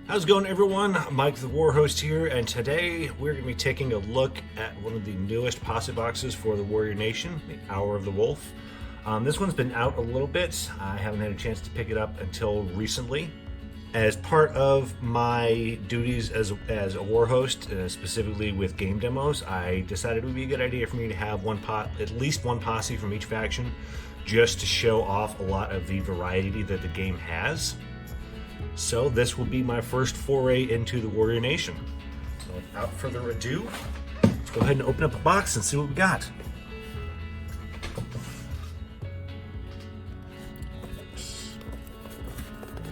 How's it going, everyone? Mike the Warhost here, and today we're going to be taking a look at one of the newest posse boxes for the Warrior Nation, the Hour of the Wolf. This one's been out a little bit. I haven't had a chance to pick it up until recently. As part of my duties as a Warhost, specifically with game demos, I decided it would be a good idea for me to have at least one posse from each faction, just to show off a lot of the variety that the game has. So this will be my first foray into the Warrior Nation. So without further ado, let's go ahead and open up the box and see what we got.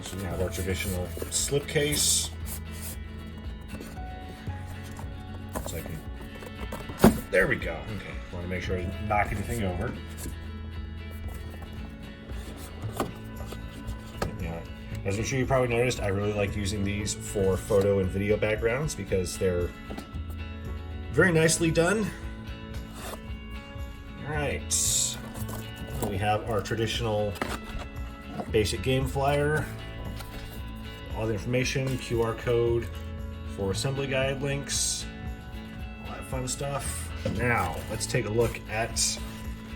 So we have our traditional slipcase. There we go. Okay, want to make sure I didn't knock anything over. As I'm sure you probably noticed, I really like using these for photo and video backgrounds because they're very nicely done. Alright, we have our traditional basic game flyer, all the information, QR code for assembly guide links, all that fun stuff. Now, let's take a look at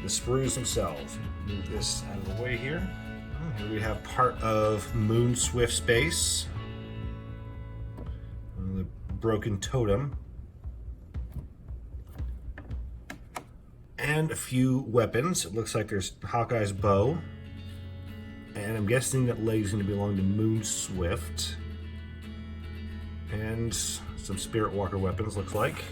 the sprues themselves. Move this out of the way here. Here we have part of Moonswift's base, the broken totem, and a few weapons. It looks like there's Hawkeye's bow, and I'm guessing that leg's going to belong to Moonswift, and some Spirit Walker weapons, looks like.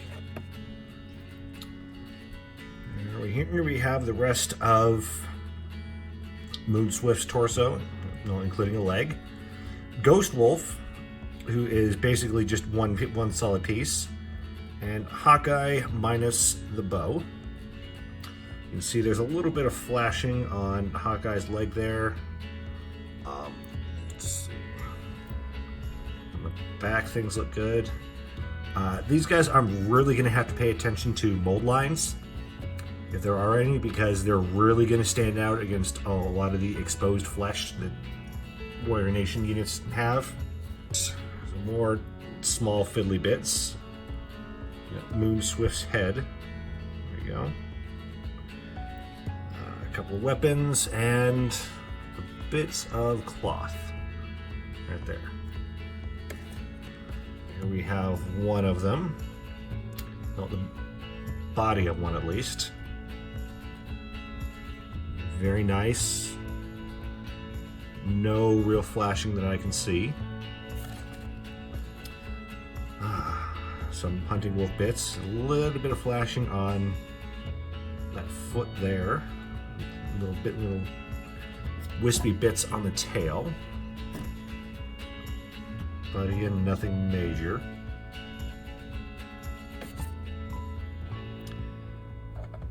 Here we have the rest of Moonswift's torso, including a leg. Ghost Wolf, who is basically just one solid piece, and Hawkeye minus the bow. You can see there's a little bit of flashing on Hawkeye's leg there. Let's see. On the back, things look good. These guys, I'm really going to have to pay attention to mold lines, if there are any, because they're really going to stand out against a lot of the exposed flesh that Warrior Nation units have. Some more small fiddly bits. Moonswift's head. There you go. A couple of weapons and bits of cloth. Right there. Here we have one of them. Well, the body of one at least. Very nice. No real flashing that I can see. Some hunting wolf bits. A little bit of flashing on that foot there. Little wispy bits on the tail. But again, nothing major.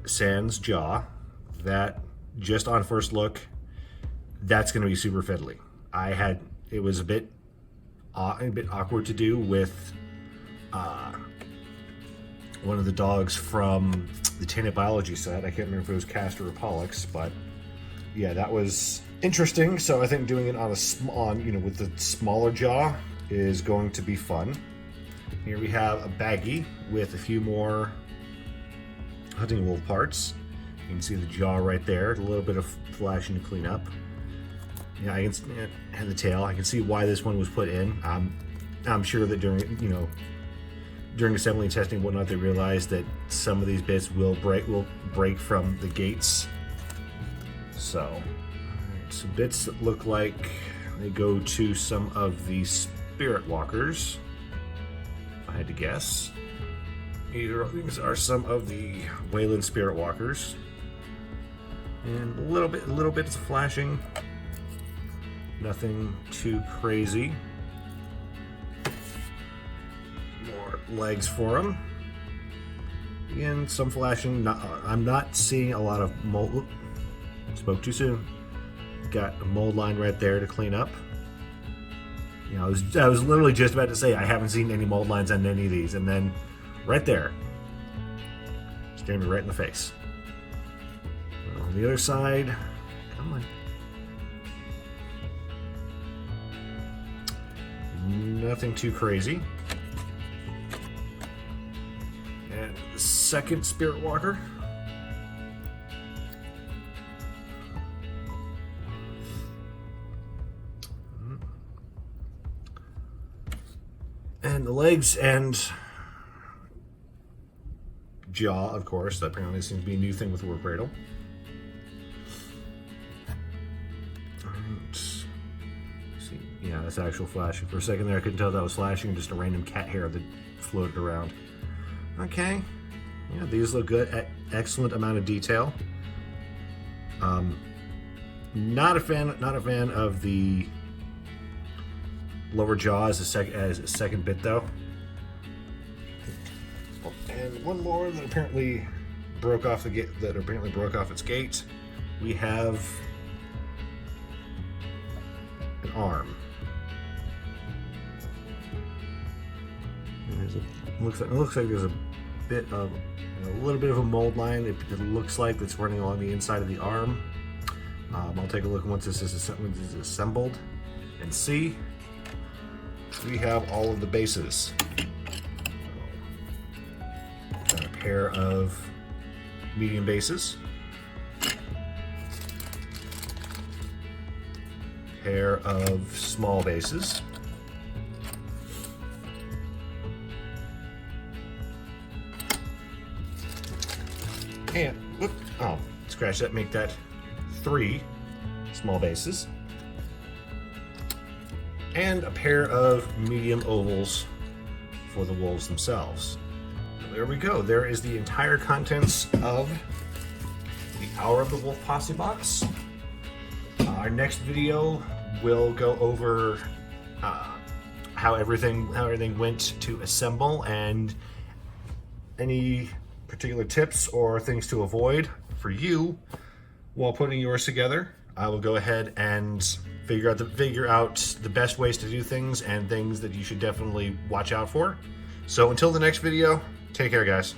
Sans jaw. That, just on first look, that's going to be super fiddly. It was a bit awkward to do with one of the dogs from the Tainted Biology set. I can't remember if it was Castor or Pollux, but yeah, that was interesting. So I think doing it with the smaller jaw is going to be fun. Here we have a baggie with a few more hunting wolf parts. You can see the jaw right there, a little bit of flashing to clean up. Yeah, I can and the tail. I can see why this one was put in. I'm sure that during assembly and testing and whatnot, they realized that some of these bits will break from the gates. So, some bits that look like they go to some of the Spirit Walkers, if I had to guess. These are some of the Wayland Spirit Walkers. And a little bit of flashing. Nothing too crazy. More legs for them. Again, some flashing. I'm not seeing a lot of mold. Spoke too soon. Got a mold line right there to clean up. I was literally just about to say I haven't seen any mold lines on any of these, and then right there, staring me right in the face. On the other side, come on. nothing too crazy. And the second Spirit Walker. And the legs and jaw, of course. That apparently seems to be a new thing with War Cradle. Alright. See, yeah, that's actual flashing. For a second there, I couldn't tell that was flashing, just a random cat hair that floated around. Okay. Yeah, these look good. Excellent amount of detail. Not a fan of the lower jaw as a second bit though. And one more that apparently broke off its gate. We have an arm. It looks like there's a little bit of a mold line. It looks like it's running along the inside of the arm. I'll take a look once this is assembled and see. We have all of the bases. Got a pair of medium bases, pair of small bases, and scratch that, make that 3 small bases, and a pair of medium ovals for the wolves themselves. There we go. There is the entire contents of the Hour of the Wolf Posse box. Our next video will go over how everything went to assemble and any particular tips or things to avoid for you while putting yours together. I will go ahead and figure out the best ways to do things and things that you should definitely watch out for. So until the next video, take care, guys.